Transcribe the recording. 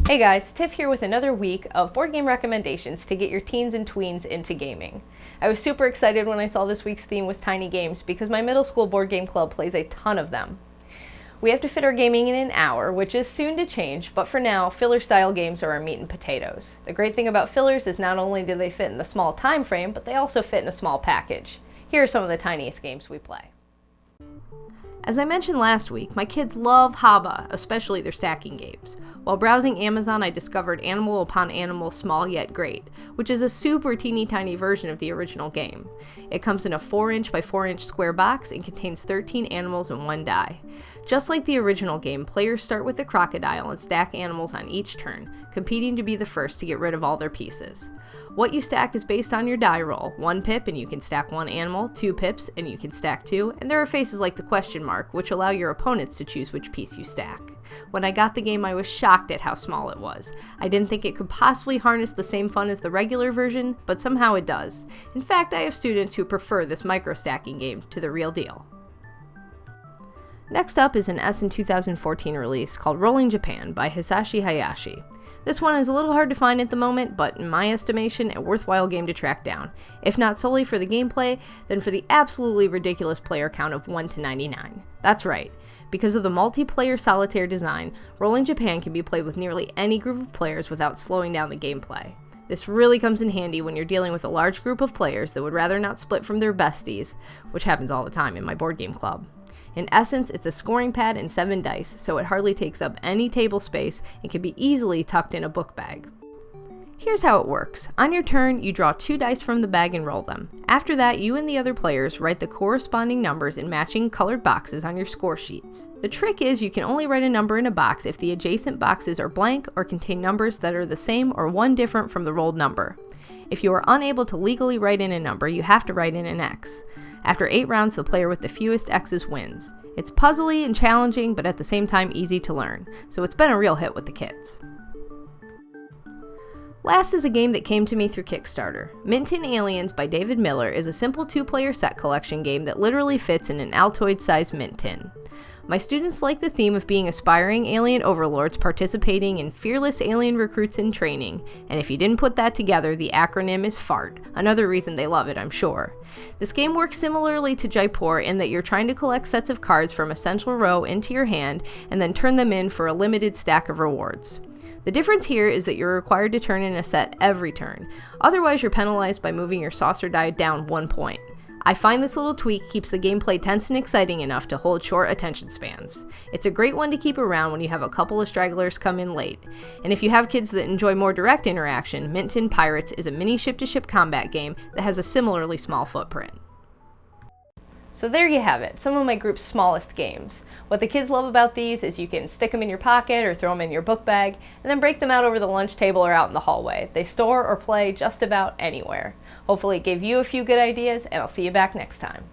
Hey guys, Tiff here with another week of board game recommendations to get your teens and tweens into gaming. I was super excited when I saw this week's theme was tiny games because my middle school board game club plays a ton of them. We have to fit our gaming in an hour, which is soon to change, but for now, filler style games are our meat and potatoes. The great thing about fillers is not only do they fit in the small time frame, but they also fit in a small package. Here are some of the tiniest games we play. As I mentioned last week, my kids love Haba, especially their stacking games. While browsing Amazon, I discovered Animal Upon Animal Small Yet Great, which is a super teeny tiny version of the original game. It comes in a 4-inch by 4-inch square box and contains 13 animals and 1 die. Just like the original game, players start with the crocodile and stack animals on each turn, competing to be the first to get rid of all their pieces. What you stack is based on your die roll. 1 pip and you can stack 1 animal, 2 pips and you can stack 2, and there are faces like the question mark, which allow your opponents to choose which piece you stack. When I got the game, I was shocked at how small it was. I didn't think it could possibly harness the same fun as the regular version, but somehow it does. In fact, I have students who prefer this micro-stacking game to the real deal. Next up is an Essen 2014 release called Rolling Japan by Hisashi Hayashi. This one is a little hard to find at the moment, but in my estimation, a worthwhile game to track down. If not solely for the gameplay, then for the absolutely ridiculous player count of 1 to 99. That's right. Because of the multiplayer solitaire design, Rolling Japan can be played with nearly any group of players without slowing down the gameplay. This really comes in handy when you're dealing with a large group of players that would rather not split from their besties, which happens all the time in my board game club. In essence, it's a scoring pad and 7 dice, so it hardly takes up any table space and can be easily tucked in a book bag. Here's how it works. On your turn, you draw 2 dice from the bag and roll them. After that, you and the other players write the corresponding numbers in matching colored boxes on your score sheets. The trick is you can only write a number in a box if the adjacent boxes are blank or contain numbers that are the same or one different from the rolled number. If you are unable to legally write in a number, you have to write in an X. After 8 rounds, the player with the fewest X's wins. It's puzzly and challenging, but at the same time easy to learn, so it's been a real hit with the kids. Last is a game that came to me through Kickstarter. Minton Aliens by David Miller is a simple 2-player set collection game that literally fits in an Altoid-sized mint tin. My students like the theme of being aspiring alien overlords participating in fearless alien recruits in training, and if you didn't put that together, the acronym is FART, another reason they love it, I'm sure. This game works similarly to Jaipur in that you're trying to collect sets of cards from a central row into your hand and then turn them in for a limited stack of rewards. The difference here is that you're required to turn in a set every turn, otherwise you're penalized by moving your saucer die down 1 point. I find this little tweak keeps the gameplay tense and exciting enough to hold short attention spans. It's a great one to keep around when you have a couple of stragglers come in late. And if you have kids that enjoy more direct interaction, Minton Pirates is a mini ship-to-ship combat game that has a similarly small footprint. So there you have it, some of my group's smallest games. What the kids love about these is you can stick them in your pocket or throw them in your book bag, and then break them out over the lunch table or out in the hallway. They store or play just about anywhere. Hopefully it gave you a few good ideas, and I'll see you back next time.